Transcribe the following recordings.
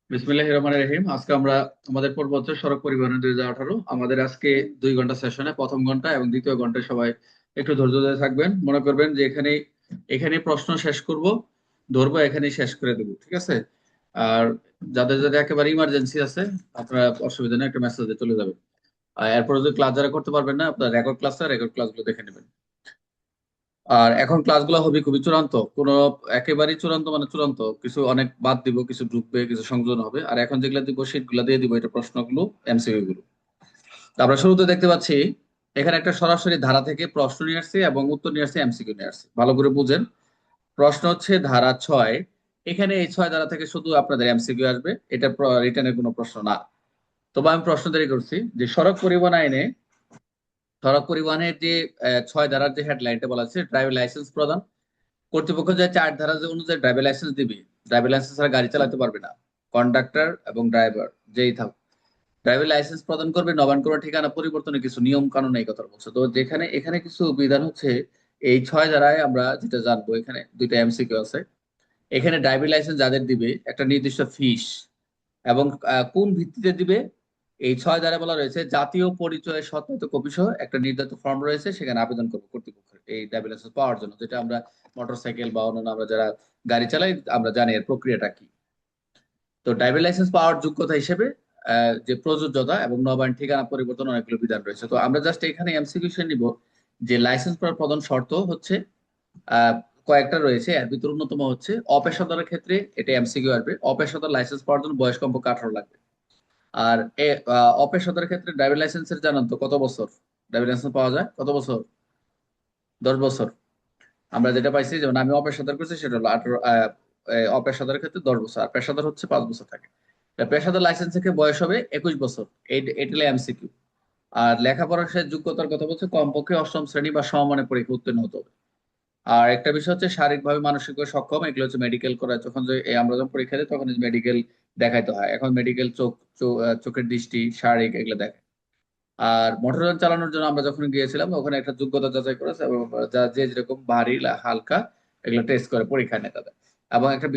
বিসমিল্লাহির রহমানির রহিম। আজকে আমরা আমাদের পর্ব হচ্ছে সড়ক পরিবহন 2018। আমাদের আজকে 2 ঘন্টা সেশনে প্রথম ঘন্টা এবং দ্বিতীয় ঘন্টায় সবাই একটু ধৈর্য ধরে থাকবেন। মনে করবেন যে এখানে প্রশ্ন শেষ করব, ধরবো, এখানেই শেষ করে দেবো, ঠিক আছে? আর যাদের যাদের একেবারে ইমার্জেন্সি আছে, আপনারা অসুবিধা নেই, একটা মেসেজে চলে যাবেন। আর এরপরে যদি ক্লাস যারা করতে পারবেন না, আপনার রেকর্ড ক্লাসগুলো দেখে নেবেন। আর এখন ক্লাসগুলো হবে খুবই চূড়ান্ত, কোনো একেবারেই চূড়ান্ত মানে চূড়ান্ত, কিছু অনেক বাদ দিব, কিছু ঢুকবে, কিছু সংযোজন হবে। আর এখন যেগুলো দিব সেগুলো দিয়ে দিব, এটা প্রশ্নগুলো, এমসিকিউ গুলো। তো আমরা শুরুতে দেখতে পাচ্ছি এখানে একটা সরাসরি ধারা থেকে প্রশ্ন নিয়ে আসছে এবং উত্তর নিয়ে আসছে, এমসিকিউ নিয়ে আসছে। ভালো করে বুঝেন। প্রশ্ন হচ্ছে ধারা 6। এখানে এই 6 ধারা থেকে শুধু আপনাদের এমসিকিউ আসবে, এটা রিটার্নের কোনো প্রশ্ন না। তবে আমি প্রশ্ন তৈরি করছি যে সড়ক পরিবহনের যে 6 ধারার যে হেডলাইনটা বলা আছে, ড্রাইভিং লাইসেন্স প্রদান। কর্তৃপক্ষ যে 4 ধারা যে অনুযায়ী ড্রাইভিং লাইসেন্স দিবে, ড্রাইভিং লাইসেন্স ছাড়া গাড়ি চালাতে পারবে না কন্ডাক্টর এবং ড্রাইভার, যেই থাক। ড্রাইভিং লাইসেন্স প্রদান করবে, নবায়ন করা, ঠিকানা পরিবর্তনের কিছু নিয়ম কানুন, এই কথা বলছে। তো যেখানে এখানে কিছু বিধান হচ্ছে, এই 6 ধারায় আমরা যেটা জানবো, এখানে দুইটা এমসিকিউ আছে। এখানে ড্রাইভিং লাইসেন্স যাদের দিবে একটা নির্দিষ্ট ফিস, এবং কোন ভিত্তিতে দিবে, এই 6 ধারায় বলা রয়েছে জাতীয় পরিচয় সত্যায়িত কপি সহ একটা নির্ধারিত ফর্ম রয়েছে, সেখানে আবেদন করবো কর্তৃপক্ষের এই ড্রাইভিং লাইসেন্স পাওয়ার জন্য। যেটা আমরা মোটরসাইকেল বা অন্যান্য আমরা যারা গাড়ি চালাই, আমরা জানি এর প্রক্রিয়াটা কি। তো ড্রাইভিং লাইসেন্স পাওয়ার যোগ্যতা হিসেবে যে প্রযোজ্যতা এবং নবায়ন, ঠিকানা পরিবর্তন, অনেকগুলো বিধান রয়েছে। তো আমরা জাস্ট এখানে এমসিকিউ নিব যে লাইসেন্স পাওয়ার প্রধান শর্ত হচ্ছে আহ, কয়েকটা রয়েছে। এর ভিতর অন্যতম হচ্ছে অপেশাদারের ক্ষেত্রে, এটা এমসিকিউ আসবে, অপেশাদার লাইসেন্স পাওয়ার জন্য বয়স কমপক্ষে 18 লাগবে। আর অপেশাদার ক্ষেত্রে ড্রাইভিং লাইসেন্সের জানান তো কত বছর ড্রাইভিং লাইসেন্স পাওয়া যায়, কত বছর? 10 বছর। আমরা যেটা পাইছি, যেমন আমি অপেশাদার করছি, সেটা হলো 18। অপেশাদারের ক্ষেত্রে 10 বছর, আর পেশাদার হচ্ছে 5 বছর থাকে। তা পেশাদার লাইসেন্স থেকে বয়স হবে 21 বছর। এটা হলো এমসিকিউ। আর লেখাপড়ার সে যোগ্যতার কথা বলছে, কমপক্ষে অষ্টম শ্রেণী বা সমমানের পরীক্ষা উত্তীর্ণ হতে হবে। আর একটা বিষয় হচ্ছে শারীরিকভাবে মানসিকভাবে সক্ষম, এগুলো হচ্ছে মেডিকেল করা, যখন আমরা যখন পরীক্ষা দিই তখন মেডিকেল দেখাইতে হয়। এখন মেডিকেল চোখের দৃষ্টি, শারীরিক, এগুলো দেখে। আর মোটরযান চালানোর জন্য আমরা যখন গিয়েছিলাম, ওখানে একটা যোগ্যতা যাচাই করেছে, এবং যে যেরকম ভারী হালকা, এগুলো টেস্ট করে, পরীক্ষা নেয় তাদের। এবং একটা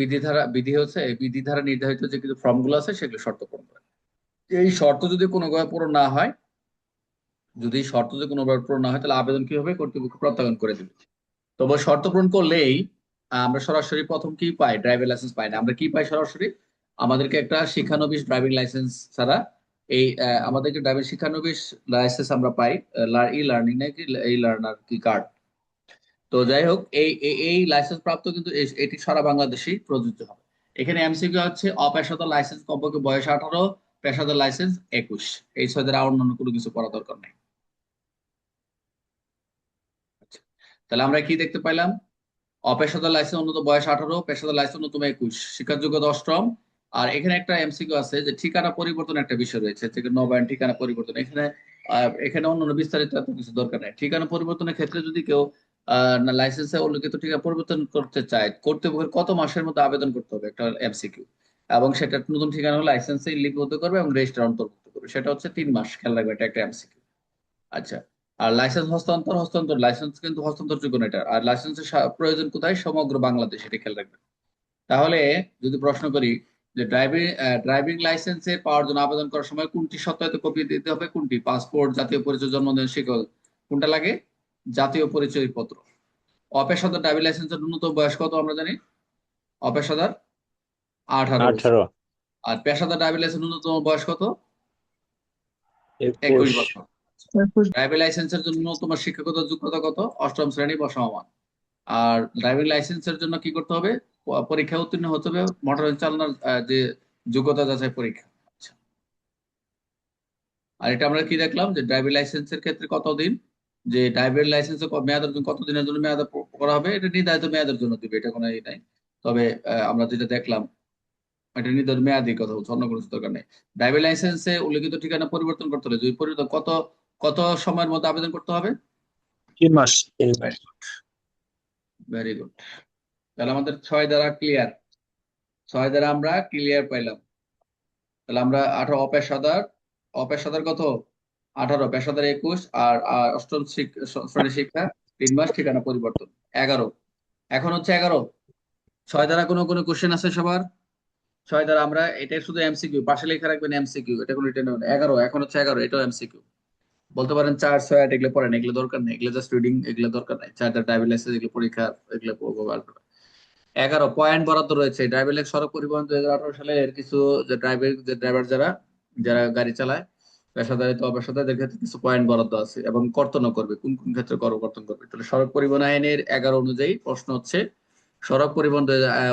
বিধি হচ্ছে, এই বিধি ধারা নির্ধারিত যে কিছু ফর্ম গুলো আছে, সেগুলো শর্ত পূরণ করে। এই শর্ত যদি কোনোভাবে পূরণ না হয়, তাহলে আবেদন কি হবে, কর্তৃপক্ষ প্রত্যাখ্যান করে দিবে। তবে শর্ত পূরণ করলেই আমরা সরাসরি প্রথম কি পাই, ড্রাইভিং লাইসেন্স পাই না। আমরা কি পাই সরাসরি? আমাদেরকে একটা শিক্ষানবিশ ড্রাইভিং লাইসেন্স ছাড়া আমাদেরকে ড্রাইভিং শিক্ষানবিশ লাইসেন্স আমরা পাই। ই লার্নিং নাকি এই লার্নার কি কার্ড। তো যাই হোক, এই লাইসেন্স প্রাপ্ত কিন্তু এটি সারা বাংলাদেশেই প্রযোজ্য হবে। এখানে এমসিকিউ হচ্ছে অপেশাদার লাইসেন্স কমপক্ষে বয়স 18, পেশাদার লাইসেন্স 21। এই 6 আর অন্যান্য কোনো কিছু করা দরকার নেই। আচ্ছা, তাহলে আমরা কি দেখতে পাইলাম? অপেশাদার লাইসেন্স ন্যূনতম বয়স 18, পেশাদার লাইসেন্স ন্যূনতম 21, শিক্ষার যোগ্যতা অষ্টম। আর এখানে একটা এমসিকিউ আছে যে ঠিকানা পরিবর্তন একটা বিষয় রয়েছে, যে নবায়ন, ঠিকানা পরিবর্তন। এখানে অন্যান্য বিস্তারিত এত কিছু দরকার নেই। ঠিকানা পরিবর্তনের ক্ষেত্রে যদি কেউ লাইসেন্সে উল্লেখিত ঠিকানা পরিবর্তন করতে চায়, কর্তৃপক্ষের কত মাসের মধ্যে আবেদন করতে হবে, একটা এমসিকিউ। এবং সেটা নতুন ঠিকানা হলে লাইসেন্সে লিপিবদ্ধ করবে এবং রেজিস্টার অন্তর্ভুক্ত করবে, সেটা হচ্ছে 3 মাস। খেয়াল রাখবে, এটা একটা এমসিকিউ। আচ্ছা। আর লাইসেন্স হস্তান্তর লাইসেন্স কিন্তু হস্তান্তরযোগ্য না এটা। আর লাইসেন্সের প্রয়োজন কোথায়? সমগ্র বাংলাদেশ, এটা খেয়াল রাখবেন। তাহলে যদি প্রশ্ন করি যে ড্রাইভিং লাইসেন্সের পাওয়ার জন্য আবেদন করার সময় কোনটি সত্যায়িত কপি দিতে হবে, কোনটি? পাসপোর্ট, জাতীয় পরিচয়, জন্মদিন, শিকল, কোনটা লাগে? জাতীয় পরিচয় পত্র। অপেশাদার ড্রাইভিং লাইসেন্সের ন্যূনতম বয়স কত আমরা জানি? অপেশাদার 18 বছর। 18। আর পেশাদার ড্রাইভিং লাইসেন্স ন্যূনতম বয়স কত? 21। 21 বছর। ড্রাইভিং লাইসেন্সের জন্য ন্যূনতম শিক্ষাগত যোগ্যতা কত? অষ্টম শ্রেণী বা সমমান। আর ড্রাইভিং লাইসেন্সের জন্য কি করতে হবে? পরীক্ষা উত্তীর্ণ হতে হবে, মোটর চালানোর যে যোগ্যতা যাচাই পরীক্ষা। আচ্ছা। আর এটা আমরা কি দেখলাম যে ড্রাইভিং লাইসেন্সের ক্ষেত্রে কতদিন, যে ড্রাইভিং লাইসেন্স মেয়াদের জন্য কতদিনের জন্য মেয়াদ করা হবে, এটা নির্ধারিত মেয়াদের জন্য দিবে, এটা কোনো ই নাই। তবে আমরা যেটা দেখলাম, এটা নির্ধারিত মেয়াদের কথা বলছে, অন্য কোনো কিছু দরকার নেই। ড্রাইভিং লাইসেন্সে উল্লেখিত ঠিকানা পরিবর্তন করতে হলে, যদি পরিবর্তন কত কত সময়ের মধ্যে আবেদন করতে হবে? 3 মাস। Very good. তাহলে আমাদের 6 দ্বারা ক্লিয়ার। 6 দ্বারা আমরা ক্লিয়ার পাইলাম। তাহলে আমরা 18 অপেশাদার, অপেশাদার কত? 18, পেশাদার 21, আর অষ্টম শ্রেণী শিক্ষা 3 মাস, ঠিকানা পরিবর্তন 11। এখন হচ্ছে 11। 6 দ্বারা কোনো কোনো কোশ্চেন আছে সবার? ছয় দ্বারা আমরা এটা শুধু এমসিকিউ পাশে লিখে রাখবেন এমসিকিউ, এটা কোনো রিটেন হবে না। 11 এখন হচ্ছে 11, এটাও এমসিকিউ। বলতে পারেন 4, 6, 8 এগুলো পড়েন, এগুলো দরকার নেই, এগুলো জাস্ট রিডিং, এগুলো দরকার নাই। 4টা ড্রাইভিং লাইসেন্স এগুলো পরীক্ষা, এগুলো পড়বো আসবে না। 11 পয়েন্ট বরাদ্দ রয়েছে ড্রাইভিং লাইসেন্স সড়ক পরিবহন 2018 সালের কিছু, যে ড্রাইভার যারা যারা গাড়ি চালায় পেশাদারি তো অপেশাদারদের ক্ষেত্রে কিছু পয়েন্ট বরাদ্দ আছে এবং কর্তন করবে, কোন কোন ক্ষেত্রে কর্তন করবে। তাহলে সড়ক পরিবহন আইনের 11 অনুযায়ী প্রশ্ন হচ্ছে সড়ক পরিবহন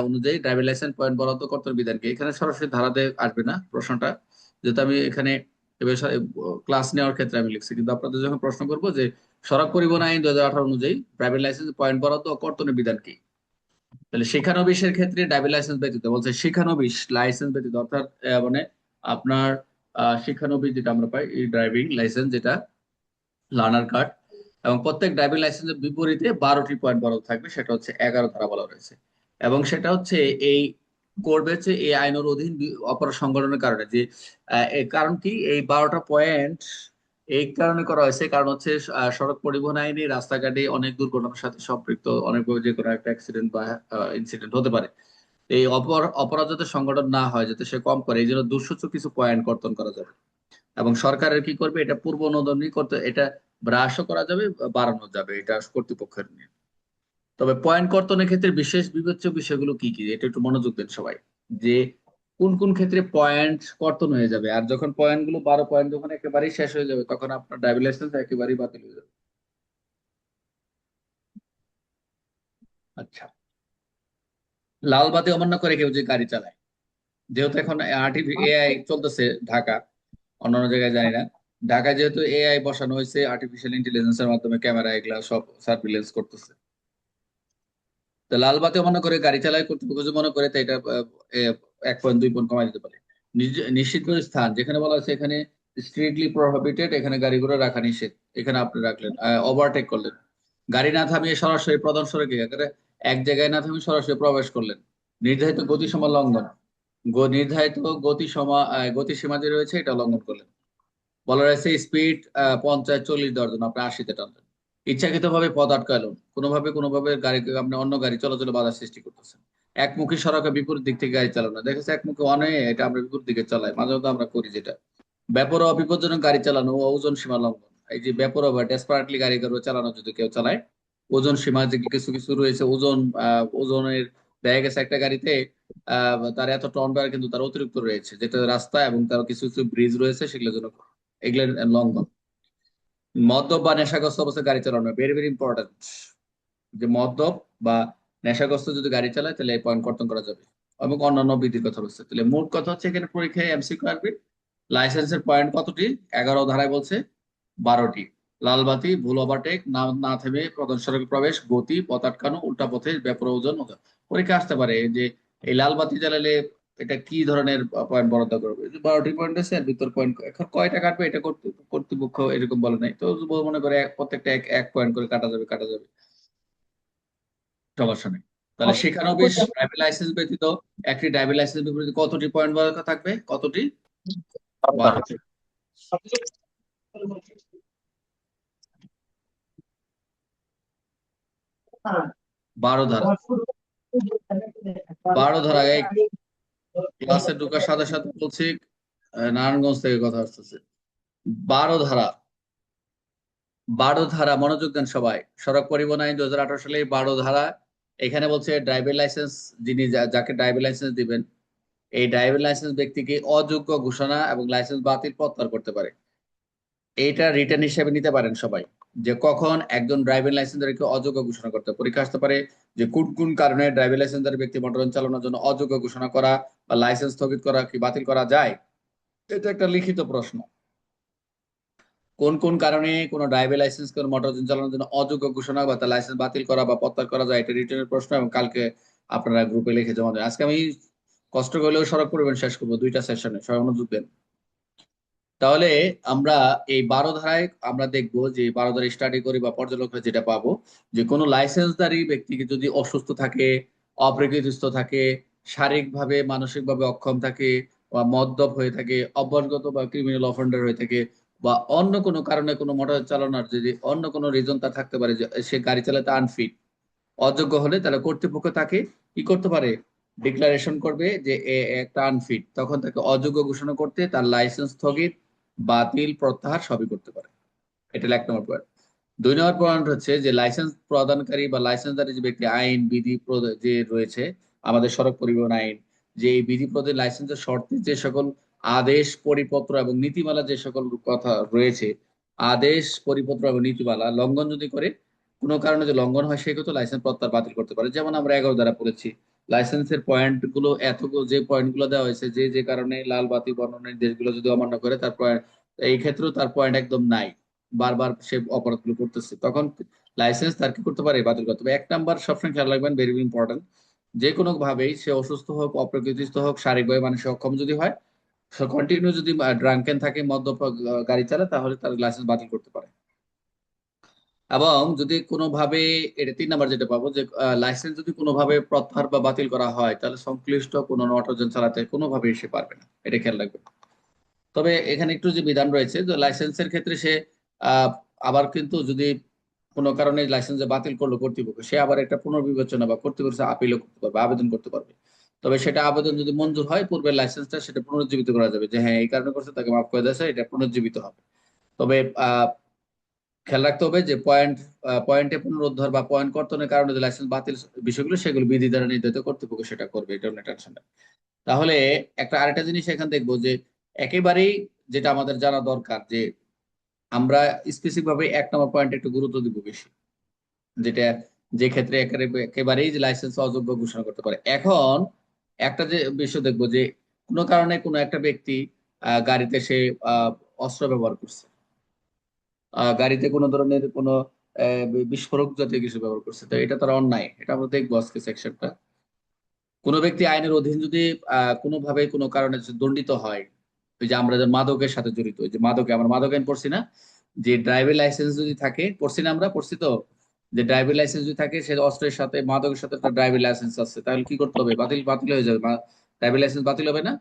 অনুযায়ী ড্রাইভিং লাইসেন্স পয়েন্ট বরাদ্দ কর্তন বিধান কি। এখানে সরাসরি ধারাতে আসবে না প্রশ্নটা, যেহেতু আমি এখানে ক্লাস নেওয়ার ক্ষেত্রে আমি লিখছি, কিন্তু আপনাদের যখন প্রশ্ন করবো যে সড়ক পরিবহন আইন 2018 অনুযায়ী ড্রাইভিং লাইসেন্স পয়েন্ট বরাদ্দ ও কর্তনের বিধান কি, তাহলে শিক্ষানবিশের ক্ষেত্রে ড্রাইভিং লাইসেন্স ব্যতীত বলছে, শিক্ষানবিশ লাইসেন্স ব্যতীত অর্থাৎ মানে আপনার শিক্ষানবিশ যেটা আমরা পাই এই ড্রাইভিং লাইসেন্স যেটা লার্নার কার্ড, এবং প্রত্যেক ড্রাইভিং লাইসেন্সের বিপরীতে 12টি পয়েন্ট বরাদ্দ থাকবে, সেটা হচ্ছে 11 ধারা বলা রয়েছে। এবং সেটা হচ্ছে এই করবে হচ্ছে এই আইনের অধীন অপরাধ সংগঠনের কারণে যে এর কারণ কি এই 12টা পয়েন্ট এই কারণে করা হয়েছে, কারণ হচ্ছে সড়ক পরিবহন আইনে রাস্তাঘাটে অনেক দুর্ঘটনার সাথে সম্পৃক্ত অনেকভাবে যে কোনো একটা অ্যাক্সিডেন্ট বা ইনসিডেন্ট হতে পারে। এই অপরাধ যাতে সংগঠন না হয়, যাতে সে কম করে, এই জন্য দুঃসূচ কিছু পয়েন্ট কর্তন করা যাবে। এবং সরকারের কি করবে, এটা পূর্ব অনুমোদনই করতে, এটা হ্রাসও করা যাবে, বাড়ানো যাবে, এটা কর্তৃপক্ষের নিয়ে। তবে পয়েন্ট কর্তনের ক্ষেত্রে বিশেষ বিবেচ্য বিষয়গুলো কি কি, এটা একটু মনোযোগ দেন সবাই, যে কোন কোন ক্ষেত্রে পয়েন্ট কর্তন হয়ে যাবে। আর যখন পয়েন্ট গুলো 12 পয়েন্ট যখন একেবারেই শেষ হয়ে যাবে, তখন আপনার ড্রাইভিং লাইসেন্স একেবারেই বাতিল হয়ে যাবে। আচ্ছা, লাল বাতি অমান্য করে কেউ যে গাড়ি চালায়, যেহেতু এখন এআই চলতেছে ঢাকা, অন্যান্য জায়গায় জানি না, ঢাকায় যেহেতু এআই বসানো হয়েছে, আর্টিফিশিয়াল ইন্টেলিজেন্সের মাধ্যমে ক্যামেরা এগুলা সব সার্ভিলেন্স করতেছে। তো লাল বাতি অমান্য করে গাড়ি চালায় কর্তৃপক্ষ যদি মনে করে, তো এটা 1 পয়েন্ট 2 পয়েন্ট কমাই দিতে পারে। নিশ্চিত করে স্থান যেখানে বলা হচ্ছে এখানে স্ট্রিক্টলি প্রহিবিটেড, এখানে গাড়িগুলো রাখা নিষেধ, এখানে আপনি রাখলেন, ওভারটেক করলেন, গাড়ি না থামিয়ে সরাসরি প্রধান সড়কে একেবারে এক জায়গায় না থামিয়ে সরাসরি প্রবেশ করলেন, নির্ধারিত গতিসীমা লঙ্ঘন, নির্ধারিত গতিসীমা যে রয়েছে এটা লঙ্ঘন করলেন। বলা রয়েছে স্পিড 50, 40 দেওয়ার জন্য আপনি 80-তে টানলেন। ইচ্ছাকৃত ভাবে পথ আটকালেন, কোনোভাবে গাড়িকে আপনি অন্য গাড়ি চলাচলে বাধা সৃষ্টি করতেছেন। একমুখী সড়কে বিপরীত দিক থেকে গাড়ি চালানো, দেখেছে একমুখী অনেক, এটা আমরা বিপরীত দিকে চালাই, মাঝে মধ্যে আমরা করি যেটা। বেপরোয়া বিপজ্জনক গাড়ি চালানো ও ওজন সীমা লঙ্ঘন, এই যে বেপরোয়া বা ডেসপারেটলি গাড়ি চালানো যদি কেউ চালায়, ওজন সীমা যে কিছু কিছু রয়েছে, ওজনের দেখা গেছে একটা গাড়িতে তার এত টন বার, কিন্তু তার অতিরিক্ত রয়েছে, যেটা রাস্তা এবং তার কিছু কিছু ব্রিজ রয়েছে সেগুলোর জন্য, এগুলোর লঙ্ঘন। মদ্যপ বা নেশাগ্রস্ত অবস্থায় গাড়ি চালানো, ভেরি ভেরি ইম্পর্টেন্ট, যে মদ্যপ বা নেশাগ্রস্ত যদি গাড়ি চালায় তাহলে এই পয়েন্ট কর্তন করা যাবে। এবং অন্যান্য বিধির কথা বলছে, তাহলে মোট কথা হচ্ছে এখানে পরীক্ষায় এমসিকিউ আসবে। লাইসেন্সের পয়েন্ট কতটি, 11 ধারায় বলছে 12টি। লাল বাতি, ভুল ওভারটেক, না না থেমে প্রধান সড়কে প্রবেশ, গতি, পথ আটকানো, উল্টা পথে বেপরোয়া ওজন। পরীক্ষা আসতে পারে যে এই লাল বাতি জ্বালালে এটা কি ধরনের পয়েন্ট বরাদ্দ করবে, 12টি পয়েন্ট আছে, আর ভিতর পয়েন্ট এখন কয়টা কাটবে এটা কর্তৃপক্ষ এরকম বলে নাই, তো মনে করে প্রত্যেকটা এক এক পয়েন্ট করে কাটা যাবে, সমস্যা নেই। তাহলে শিক্ষানবিশ ড্রাইভিং লাইসেন্স ব্যতীত একটি ড্রাইভিং লাইসেন্স বিপরীতে কতটি পয়েন্ট বরাদ্দ থাকবে, কতটি, 12টি। 12 ধারা, 12 ধারা এই ক্লাসে ঢোকার সাথে সাথে বলছি নারায়ণগঞ্জ থেকে কথা আসতেছে। 12 ধারা, 12 ধারা মনোযোগ দেন সবাই, সড়ক পরিবহন আইন 2018 সালে 12 ধারা। এখানে বলছে ড্রাইভিং লাইসেন্স, যিনি যাকে ড্রাইভিং লাইসেন্স দিবেন, এই ড্রাইভিং লাইসেন্স ব্যক্তিকে অযোগ্য ঘোষণা এবং লাইসেন্স বাতিল প্রত্যাহার করতে পারে। এইটা রিটার্ন হিসেবে নিতে পারেন সবাই, যে কখন একজন ড্রাইভিং লাইসেন্সকে অযোগ্য ঘোষণা করতে, পরীক্ষা আসতে পারে যে কোন কোন কারণে ড্রাইভিং লাইসেন্সের ব্যক্তি মোটরযান চালানোর জন্য অযোগ্য ঘোষণা করা বা লাইসেন্স স্থগিত করা কি বাতিল করা যায়। এটা একটা লিখিত প্রশ্ন, কোন কোন কারণে কোন ড্রাইভিং লাইসেন্স কোন মোটরযান চালানোর জন্য অযোগ্য ঘোষণা বা তার লাইসেন্স বাতিল করা বা প্রত্যাহার করা যায়, এটা রিটার্নের প্রশ্ন। এবং কালকে আপনারা গ্রুপে লিখে জমা দেন। আজকে আমি কষ্ট করলেও সড়ক পরিবহন শেষ করবো 2টা সেশনে, সবাই মনোযোগ দেন। তাহলে আমরা এই 12 ধারায় আমরা দেখবো, যে 12 ধারায় স্টাডি করি বা পর্যবেক্ষণে যেটা পাবো, যে কোনো লাইসেন্সধারী ব্যক্তিকে যদি অসুস্থ থাকে, অপ্রকৃতিস্থ থাকে, শারীরিকভাবে মানসিকভাবে অক্ষম থাকে, বা মদ্যপ হয়ে থাকে, অভ্যাসগত বা ক্রিমিনাল অফেন্ডার হয়ে থাকে, বা অন্য কোনো কারণে কোনো মোটর চালানোর যদি অন্য কোনো রিজন তার থাকতে পারে, যে সে গাড়ি চালাতে আনফিট, অযোগ্য হলে তাহলে কর্তৃপক্ষ তাকে কি করতে পারে, ডিক্লারেশন করবে যে একটা আনফিট, তখন তাকে অযোগ্য ঘোষণা করতে তার লাইসেন্স স্থগিত, বাতিল, প্রত্যাহার সবই করতে পারে। এটা 1 নম্বর পয়েন্ট। 2 নম্বর পয়েন্ট হচ্ছে যে লাইসেন্স প্রদানকারী বা লাইসেন্সধারী যে ব্যক্তি আইন বিধি যে রয়েছে আমাদের সড়ক পরিবহন আইন, যে এই বিধি প্রদান লাইসেন্সের শর্তে যে সকল আদেশ, পরিপত্র এবং নীতিমালা যে সকল কথা রয়েছে, আদেশ, পরিপত্র এবং নীতিমালা লঙ্ঘন যদি করে, কোনো কারণে যদি লঙ্ঘন হয়, সেক্ষেত্রে লাইসেন্স প্রত্যাহার বাতিল করতে পারে। যেমন আমরা 11 দ্বারা পড়েছি, লাইসেন্সের পয়েন্ট গুলো এতগুলো, যে পয়েন্ট গুলো দেওয়া হয়েছে, যে যে কারণে লাল বাতি বর্ণনের দেশগুলো যদি অমান্য করে, তার পয়েন্ট, এই ক্ষেত্রেও তার পয়েন্ট একদম নাই, বারবার সে অপরাধগুলো করতেছে, তখন লাইসেন্স তার কি করতে পারে, বাতিল করতে পারে। 1 নম্বর সবসময় খেয়াল রাখবেন, ভেরি ইম্পর্টেন্ট, যে কোনো ভাবেই সে অসুস্থ হোক, অপ্রকৃতিস্থ হোক, শারীরিকভাবে মানসিক অক্ষম যদি হয়, সে কন্টিনিউ যদি ড্রাঙ্কেন থাকে, মদ্যপ গাড়ি চালায়, তাহলে তার লাইসেন্স বাতিল করতে পারে। এবং যদি কোনোভাবে, এটা 3 নম্বর যেটা পাবো, যে লাইসেন্স যদি কোনোভাবে প্রত্যাহার বা বাতিল করা হয়, তাহলে সংশ্লিষ্ট কোনো মোটরযান চালাতে কোনোভাবেই সে পারবে না, এটা খেয়াল রাখবে। তবে এখানে একটু যে বিধান রয়েছে, যে লাইসেন্সের ক্ষেত্রে সে আহ, আবার কিন্তু যদি কোনো কারণে লাইসেন্স বাতিল করলো কর্তৃপক্ষ, সে আবার একটা পুনর্বিবেচনা বা কর্তৃপক্ষ আপিলও করতে পারবে, আবেদন করতে পারবে। তবে সেটা আবেদন যদি মঞ্জুর হয়, পূর্বের লাইসেন্সটা সেটা পুনর্জীবিত করা যাবে, যে হ্যাঁ এই কারণে করছে, তাকে মাফ করে দিয়েছে, এটা পুনর্জীবিত হবে। তবে খেয়াল রাখতে হবে যে পয়েন্টে পুনরুদ্ধার বা পয়েন্ট কর্তনের কারণে যে লাইসেন্স বাতিল বিষয়গুলো, সেগুলো বিধি দ্বারা নির্ধারিত, কর্তৃপক্ষ সেটা করবে, এটা নিয়ে টেনশন নেই। তাহলে একটা আরেকটা জিনিস এখানে দেখবো, যে একেবারেই যেটা আমাদের জানা দরকার, যে আমরা স্পেসিফিক ভাবে 1 নম্বর পয়েন্টে একটু গুরুত্ব দিব বেশি, যেটা, যে ক্ষেত্রে একেবারেই যে লাইসেন্স অযোগ্য ঘোষণা করতে পারে। এখন একটা যে বিষয় দেখবো, যে কোনো কারণে কোনো একটা ব্যক্তি গাড়িতে সে অস্ত্র ব্যবহার করছে, গাড়িতে কোনো ধরনের কোনো বিস্ফোরক জাতীয় কিছু ব্যবহার করছে, তো এটা তার অন্যায়, এটা আমরা দেখবো আজকে সেকশনটা। কোনো ব্যক্তি আইনের অধীন যদি কোনোভাবে কোনো কারণে যদি দণ্ডিত হয়, ওই যে আমরা যে মাদকের সাথে জড়িত, ওই যে মাদকে, আমরা মাদক আইন পড়ছি না, যে ড্রাইভিং লাইসেন্স যদি থাকে, পড়ছি না, আমরা পড়ছি তো, যে ড্রাইভিং লাইসেন্স যদি থাকে, সে অস্ত্রের সাথে, মাদকের সাথে তার ড্রাইভিং লাইসেন্স আছে, তাহলে কি করতে হবে, বাতিল বাতিল হয়ে যাবে, ড্রাইভিং লাইসেন্স বাতিল হবে না।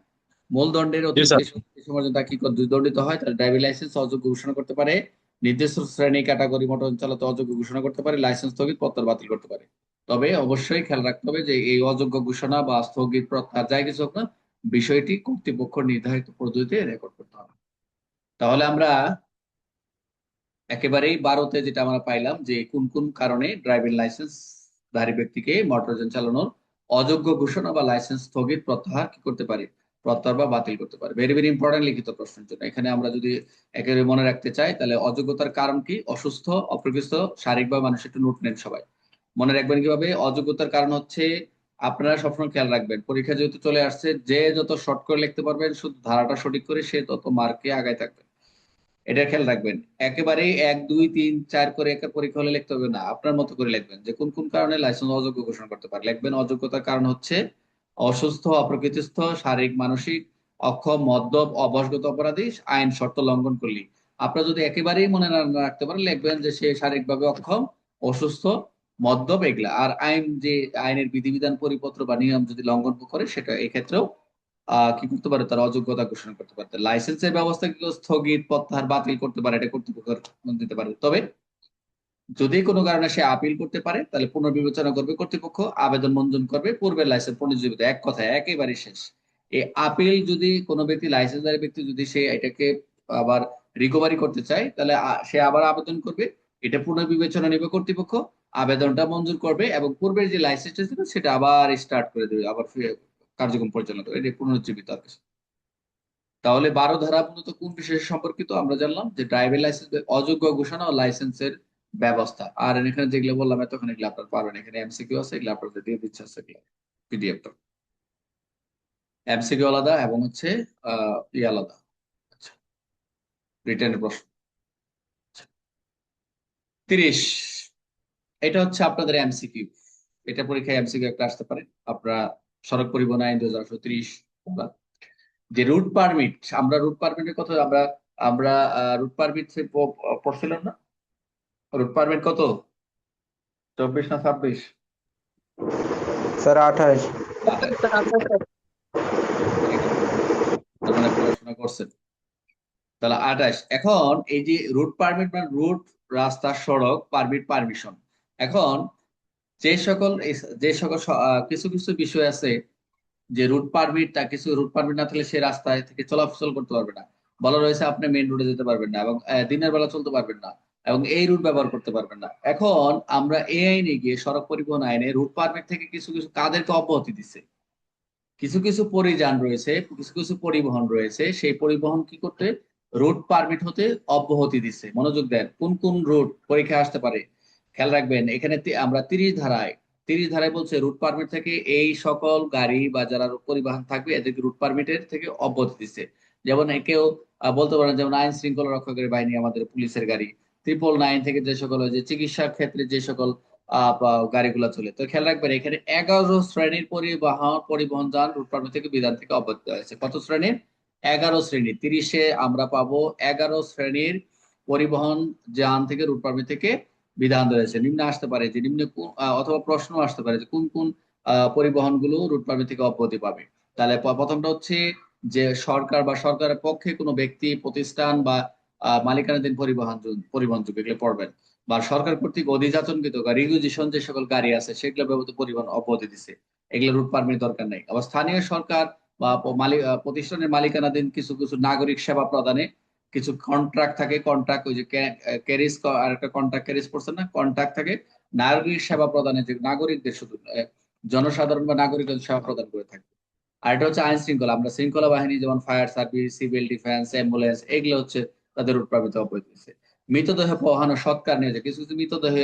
মূল দণ্ডের জি অতিরিক্ত স্যার। এই সময় যদি তার কি যদি দণ্ডিত হয়, তাহলে ড্রাইভিং লাইসেন্স অযোগ্য ঘোষণা করতে পারে, নির্দিষ্ট শ্রেণী ক্যাটাগরি মোটর চালাতে অযোগ্য ঘোষণা করতে পারে, লাইসেন্স স্থগিত, প্রত্যাহার বাতিল করতে পারে। তবে অবশ্যই খেয়াল রাখতে হবে যে এই অযোগ্য ঘোষণা বা স্থগিত, প্রত্যাহার, যাই কিছু হোক না, বিষয়টি কর্তৃপক্ষ নির্ধারিত পদ্ধতিতে রেকর্ড করতে হবে। তাহলে আমরা একেবারেই 12তে যেটা আমরা পাইলাম, যে কোন কোন কারণে ড্রাইভিং লাইসেন্স ধারী ব্যক্তিকে মোটরযান চালানোর অযোগ্য ঘোষণা বা লাইসেন্স স্থগিত, প্রত্যাহার কি করতে পারি, প্রত্যাহার বা বাতিল করতে পারি। ভেরি ভেরি ইম্পর্টেন্ট লিখিত প্রশ্নের জন্য এখানে আমরা যদি একেবারে মনে রাখতে চাই, তাহলে অযোগ্যতার কারণ কি, অসুস্থ, অপ্রকৃত, শারীরিক বা মানসিক, একটু নোট নেন সবাই, মনে রাখবেন কিভাবে। অযোগ্যতার কারণ হচ্ছে, আপনারা সবসময় খেয়াল রাখবেন, পরীক্ষা যেহেতু চলে আসছে, যে যত শর্ট করে লিখতে পারবেন, শুধু ধারাটা সঠিক করে, সে তত মার্কে আগায় থাকবে, এটা খেয়াল রাখবেন। একেবারে 1 2 3 4 করে একটা পরীক্ষা হলে লিখতে হবে না, আপনার মতো করে লিখবেন, যে কোন কোন কারণে লাইসেন্স অযোগ্য ঘোষণা করতে পারে, লিখবেন অযোগ্যতার কারণ হচ্ছে অসুস্থ, অপ্রকৃতিস্থ, শারীরিক, মানসিক অক্ষম, মদ্যপ, অবসগত অপরাধী, আইন শর্ত লঙ্ঘন করলি। আপনারা যদি একেবারেই মনে না রাখতে পারেন, লিখবেন যে সে শারীরিকভাবে অক্ষম, অসুস্থ, মদ্যপ, এগুলা। আর আইন, যে আইনের বিধিবিধান, পরিপত্র বা নিয়ম যদি লঙ্ঘন করে, সেটা এক্ষেত্রেও কি করতে পারে, তার অযোগ্যতা ঘোষণা করতে পারে। লাইসেন্সের ব্যবস্থা কিন্তু স্থগিত, প্রত্যাহার, বাতিল করতে পারে, এটা কর্তৃপক্ষ দিতে পারে। তবে যদি কোনো কারণে সে আপিল করতে পারে, তাহলে পুনর্বিবেচনা করবে কর্তৃপক্ষ, আবেদন মঞ্জুর করবে, পূর্বের লাইসেন্স পুনর্জীবিত, এক কথায় একেবারে শেষ। এই আপিল যদি কোনো ব্যক্তি, লাইসেন্সধারী ব্যক্তি যদি সে এটাকে আবার রিকভারি করতে চায়, তাহলে সে আবার আবেদন করবে, এটা পুনর্বিবেচনা নেবে কর্তৃপক্ষ, আবেদনটা মঞ্জুর করবে, এবং পূর্বের যে লাইসেন্সটা ছিল সেটা আবার স্টার্ট করে দেবে, আবার কার্যক্রম পরিচালনা করবে, এটা পুনরুজ্জীবিত আর কিছু। তাহলে 12 ধারা মূলত কোন বিষয় সম্পর্কিত আমরা জানলাম, যে ড্রাইভিং লাইসেন্স অযোগ্য ঘোষণা ও লাইসেন্সের ব্যবস্থা। আর এখানে যেগুলো বললাম এতক্ষণ, এগুলো আপনারা পারবেন, এখানে এমসিকিউ আছে, এগুলো আপনাদের দিয়ে দিচ্ছে আছে, এগুলো পিডিএফটা, এমসিকিউ আলাদা এবং হচ্ছে আলাদা। আচ্ছা, রিটেনের প্রশ্ন। আচ্ছা, 30, এটা হচ্ছে আপনাদের এমসিকিউ, এটা পরীক্ষায় এমসিকিউ একটা আসতে পারে। আপনারা সড়ক পরিবহন আইন 2030, যে রুট পারমিট, আমরা রুট পারমিটের কথা আমরা আমরা রুট পারমিট পড়ছিলাম না, রুট পারমিট কত, 24 না 26? স্যার 28। 28। ভেরি গুড, তার মানে পড়াশোনা করছেন। তাহলে 28। এখন এই যে রুট পারমিট মানে রুট, রাস্তা, সড়ক, পারমিট, পারমিশন। এখন যে সকল কিছু কিছু বিষয় আছে, যে রুট পারমিট, তা কিছু রুট পারমিট না থাকলে সে রাস্তায় থেকে চলাচল করতে পারবে না। বলা রয়েছে আপনি মেইন রোডে যেতে পারবেন না এবং দিনের বেলা চলতে পারবেন না এবং এই রুট ব্যবহার করতে পারবেন না। এখন আমরা এই আইনে গিয়ে, সড়ক পরিবহন আইনে রুট পারমিট থেকে কিছু কিছু কাদেরকে অব্যাহতি দিচ্ছে। কিছু কিছু পরিযান রয়েছে, কিছু কিছু পরিবহন রয়েছে, সেই পরিবহন কি করতে রুট পারমিট হতে অব্যাহতি দিচ্ছে। মনোযোগ দেন, কোন কোন রুট পরীক্ষা আসতে পারে খেয়াল রাখবেন। এখানে আমরা 30 ধারায়, 30 ধারায় বলছে রুট পারমিট থেকে এই সকল গাড়ি বা যারা পরিবহন থাকবে এদেরকে রুট পারমিটের থেকে অব্যাহতি দিচ্ছে। যেমন কেউ বলতে পারেন, যেমন আইন শৃঙ্খলা রক্ষাকারী বাহিনী, আমাদের পুলিশের গাড়ি, 999 থেকে যে সকল যে চিকিৎসা ক্ষেত্রে যে সকল গাড়িগুলো চলে। তো খেয়াল রাখবেন এখানে 11 শ্রেণীর পরিবহন যান রুট পারমিট থেকে বিধান থেকে অব্যাহত আছে। কত শ্রেণীর? 11 শ্রেণী। 30-এ আমরা পাবো 11 শ্রেণীর পরিবহন যান থেকে রুট পারমিট থেকে বিধান রয়েছে। নিম্নে আসতে পারে যে অথবা প্রশ্ন আসতে পারে যে কোন কোন পরিবহনগুলো রুট পারমিট থেকে অব্যাহতি পাবে। তাহলে প্রথমটা হচ্ছে যে সরকার বা সরকারের পক্ষে কোনো ব্যক্তি, প্রতিষ্ঠান বা মালিকানাধীন পরিবহন যোগ্য, এগুলো পড়বেন। বা সরকার কর্তৃক অধিজাতনকৃত রিগুইজিশন যে সকল গাড়ি আছে সেগুলো ব্যবহৃত পরিবহন অব্যাহতি দিচ্ছে, এগুলো রুট পারমিট দরকার নেই। আবার স্থানীয় সরকার বা প্রতিষ্ঠানের মালিকানাধীন কিছু কিছু নাগরিক সেবা প্রদানে কিছু কন্ট্রাক্ট থাকে। কন্ট্রাক্ট ওই যে ক্যারিজ, আর একটা কন্ট্রাক্ট ক্যারিজ করছে না, কন্ট্রাক্ট থাকে নাগরিক সেবা প্রদানে, যে নাগরিকদের শুধু জনসাধারণ বা নাগরিকদের সেবা প্রদান করে থাকে। আর এটা হচ্ছে আইন শৃঙ্খলা, আমরা শৃঙ্খলা বাহিনী যেমন fire service, civil defence, ambulance, এগুলো হচ্ছে তাদের রুট পারমিট অব্যাহতি দিচ্ছে। মৃতদেহ পোহানো, সৎকার নিয়ে যায়, কিছু কিছু মৃতদেহ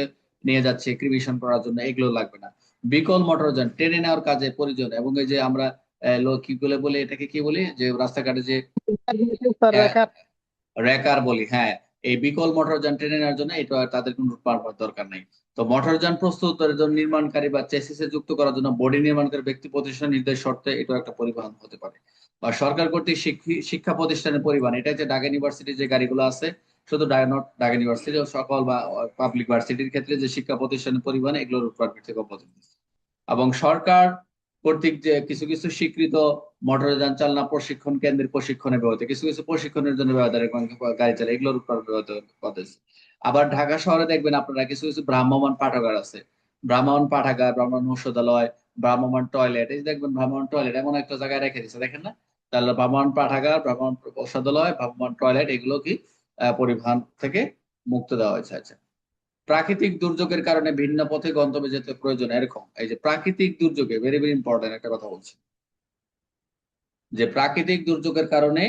নিয়ে যাচ্ছে ক্রিমেশন করার জন্য, এগুলো লাগবে না। বিকল মোটরযান টেনে নেওয়ার কাজে প্রয়োজন, এবং এই যে আমরা কি বলে বলে এটাকে কি বলি, যে রাস্তাঘাটে যে রেকার বলি, হ্যাঁ, এই বিকল মোটরযান টেনে নেওয়ার জন্য এটা তাদের কোনো পারমিট দরকার নেই। তো মোটরযান প্রস্তুতের জন্য নির্মাণকারী বা চেসিসে যুক্ত করার জন্য বডি নির্মাণকারী ব্যক্তি প্রতিষ্ঠান নির্দেশ শর্তে এটা একটা পরিবহন হতে পারে। বা সরকার কর্তৃক শিক্ষা প্রতিষ্ঠানের পরিবহন, এটা হচ্ছে ঢাকা ইউনিভার্সিটির যে গাড়িগুলো আছে, শুধু ঢাকা ইউনিভার্সিটি, সকল বা পাবলিক ভার্সিটির ক্ষেত্রে যে শিক্ষা প্রতিষ্ঠানের পরিবহন, এগুলো রুট পারমিট থেকে অব্যাহতি দিচ্ছে। এবং সরকার কর্তৃক যে কিছু কিছু স্বীকৃত মোটরযান চালনা প্রশিক্ষণ কেন্দ্রের প্রশিক্ষণে ব্যবহৃত, কিছু কিছু প্রশিক্ষণের জন্য ব্যবহৃত গাড়ি চালায়, এগুলোর উপর ব্যবহৃত করতেছে। আবার ঢাকা শহরে দেখবেন আপনারা কিছু কিছু ভ্রাম্যমাণ পাঠাগার আছে। ভ্রাম্যমাণ পাঠাগার, ভ্রাম্যমাণ ঔষধালয়, ভ্রাম্যমাণ টয়লেট, এই যে দেখবেন ভ্রাম্যমাণ টয়লেট এমন একটা জায়গায় রেখে দিচ্ছে, দেখেন না? তাহলে ভ্রাম্যমাণ পাঠাগার, ভ্রাম্যমাণ ঔষধালয়, ভ্রাম্যমাণ টয়লেট, এগুলো কি পরিবহন থেকে মুক্ত দেওয়া হয়েছে। আচ্ছা, প্রাকৃতিক দুর্যোগের কারণে ভিন্ন পথে গন্তব্যে যেতে প্রয়োজন, এরকম এই যে প্রাকৃতিক দুর্যোগে, ভেরি ভেরি ইম্পর্টেন্ট একটা কথা বলছি, যে প্রাকৃতিক দুর্যোগের কারণে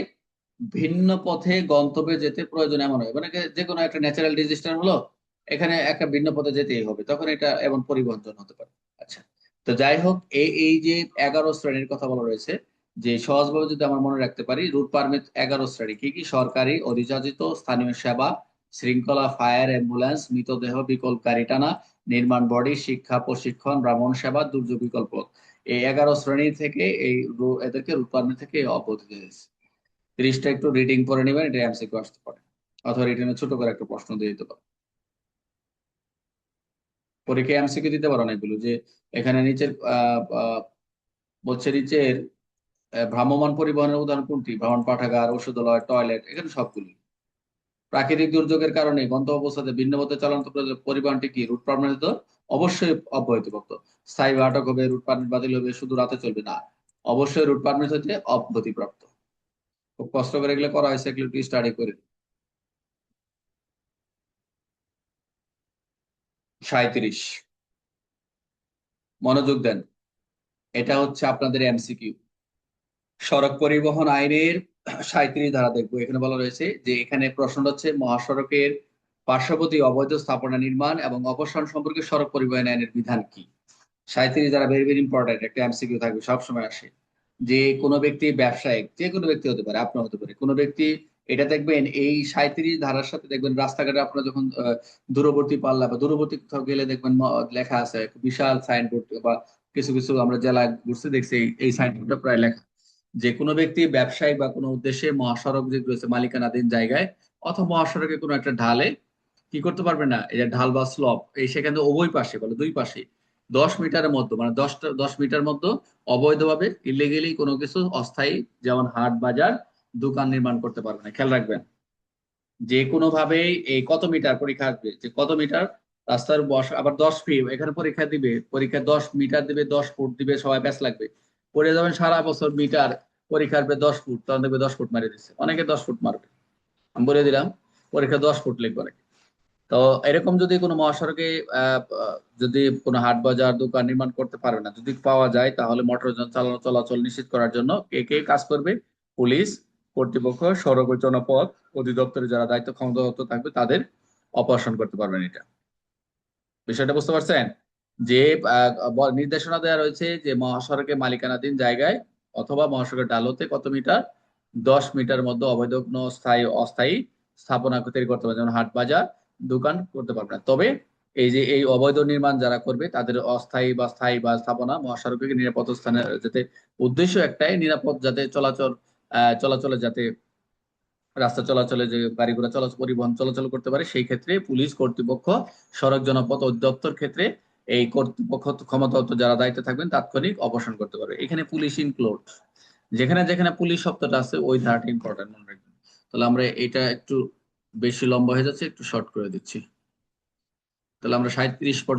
ভিন্ন পথে গন্তব্যে যেতে প্রয়োজন এমন হয়, মানে যে কোনো একটা ন্যাচারাল ডিজাস্টার হলো, এখানে একটা ভিন্ন পথে যেতেই হবে, তখন এটা এমন পরিবহন হতে পারে। আচ্ছা, তো যাই হোক, এই এই যে 11 শ্রেণীর কথা বলা রয়েছে, যে সহজভাবে যদি আমরা মনে রাখতে পারি, রুট পারমিট 11 শ্রেণী কি কি: সরকারি, অধিযাচিত, স্থানীয় সেবা, শৃঙ্খলা, ফায়ার, অ্যাম্বুলেন্স, মৃতদেহ, বিকল্প গাড়ি টানা, নির্মাণ বডি, শিক্ষা প্রশিক্ষণ, ভ্রমণ সেবা, দুর্যোগ বিকল্প। এই 11 শ্রেণী থেকে এদেরকে রুট পারমিট থেকে অব্যাহতি দিয়েছে। 30টা একটু রিডিং করে নেবেন, এটা এমসিকিউ আসতে পারে, অথবা রিটেনে ছোট করে একটা প্রশ্ন দিয়ে দিতে পারে। পরীক্ষায় এমসিকিউ দিতে পারো না এগুলো, যে এখানে নিচের বলছে নিচের ভ্রাম্যমাণ পরিবহনের উদাহরণ কোনটি? ভ্রমণ পাঠাগার, ঔষধালয়, টয়লেট, এখানে সবগুলি। প্রাকৃতিক দুর্যোগের কারণে গন্তব্য পৌঁছাতে ভিন্ন পথে চালান্ত পরিবহনটি কি রুট পারমিট অবশ্যই অব্যাহতিপ্রাপ্ত। স্থায়ী বা আটক হবে, রুট পারমিট বাতিল হবে, শুধু রাতে চলবে না, অবশ্যই রুট পারমিট হতে অব্যাহতিপ্রাপ্ত। খুব কষ্ট করে এগুলো করা হয়েছে, এগুলো একটু স্টাডি করে। 37, মনোযোগ দেন, এটা হচ্ছে আপনাদের এমসিকিউ। সড়ক পরিবহন আইনের 37 ধারা দেখবো। এখানে বলা রয়েছে যে এখানে প্রশ্ন হচ্ছে মহাসড়কের পার্শ্ববর্তী অবৈধ স্থাপনা নির্মাণ এবং অপসারণ সম্পর্কে সড়ক পরিবহন আইনের বিধান কি। 37 ধারা ভেরি ভেরি ইম্পর্টেন্ট, একটা এমসিকিউ থাকবে, সবসময় আসে। যে কোনো ব্যক্তি, ব্যবসায়িক, যে কোনো ব্যক্তি হতে পারে, আপনার হতে পারে, কোনো ব্যক্তি, এটা দেখবেন এই 37 ধারার সাথে দেখবেন রাস্তাঘাটে আপনারা যখন দূরবর্তী পাল্লা বা দূরবর্তী কোথাও গেলে দেখবেন লেখা আছে বিশাল সাইনবোর্ড, বা কিছু কিছু আমরা জেলা ঘুরতে দেখছি এই সাইনবোর্ডটা প্রায় লেখা, যে কোনো ব্যক্তি ব্যবসায়িক বা কোনো উদ্দেশ্যে মহাসড়ক যে রয়েছে মালিকানাধীন জায়গায় অথবা মহাসড়কে কোনো একটা ঢালে কি করতে পারবে না, এই যে ঢাল বা স্লপ, এই সেখানে উভয় পাশে, বলে দুই পাশে 10 মিটারের মধ্যে, মানে 10 মিটার মধ্যে অবৈধভাবে ইলিগেলি কোনো কিছু অস্থায়ী, যেমন হাট বাজার, দোকান নির্মাণ করতে পারবে না। খেয়াল রাখবেন, যে কোনো ভাবে এই কত মিটার পরীক্ষা আসবে, যে কত মিটার রাস্তার আবার 10 ফিট, এখানে পরীক্ষা দিবে, পরীক্ষা 10 মিটার দিবে, 10 ফুট দিবে, সবাই ব্যাস লাগবে। পড়ে যাবেন সারা বছর মিটার, পরীক্ষার পরে 10 ফুট, তখন দেখবে 10 ফুট মারিয়ে দিচ্ছে, অনেকে 10 ফুট মারবে, আমি বলে দিলাম পরীক্ষা 10 ফুট লিখবে অনেকে। তো এরকম যদি কোনো মহাসড়কে যদি কোনো হাট বাজার দোকান নির্মাণ করতে পারবে না, যদি পাওয়া যায়, তাহলে মোটরযান চালানো চলাচল নিশ্চিত করার জন্য কে কে কাজ করবে? পুলিশ, কর্তৃপক্ষ, সড়ক ও জনপথ অধিদপ্তরে যারা দায়িত্ব ক্ষমতাপ্রাপ্ত থাকবে তাদের অপারেশন করতে পারবেন এটা। বিষয়টা বুঝতে পারছেন? যে নির্দেশনা দেওয়া রয়েছে যে মহাসড়কে মালিকানাধীন জায়গায় অথবা মহাসড়কের ডালতে কত মিটার, 10 মিটার মধ্যে অবৈধ কোনো স্থায়ী অস্থায়ী স্থাপনা তৈরি করতে পারবে, যেমন হাট বাজার দোকান করতে পারবে না। তবে এই যে এই অবৈধ নির্মাণ যারা করবে তাদের অস্থায়ী বা স্থায়ী বা স্থাপনা মহাসড়কে নিরাপদ স্থানে যাতে, উদ্দেশ্য একটাই, নিরাপদ যাতে চলাচলে যাতে রাস্তা চলাচলে যে গাড়ি ঘোড়া চলাচল পরিবহন চলাচল করতে পারে, সেই ক্ষেত্রে পুলিশ কর্তৃপক্ষ, সড়ক জনপথ অধিদপ্তর ক্ষেত্রে এই কর্তৃপক্ষ ক্ষমতাগত যারা দায়িত্বে থাকবেন তাৎক্ষণিক অপসারণ করতে পারবে। এখানে পুলিশ ইনক্লুড, যেখানে যেখানে পুলিশ শব্দটা আছে ওই ধারাটা ইম্পর্টেন্ট মনে রাখবেন। তাহলে আমরা এটা একটু বেশি লম্বা হয়ে যাচ্ছে, একটু শর্ট করে দিচ্ছি। তাহলে আমরা 37 পর্যন্ত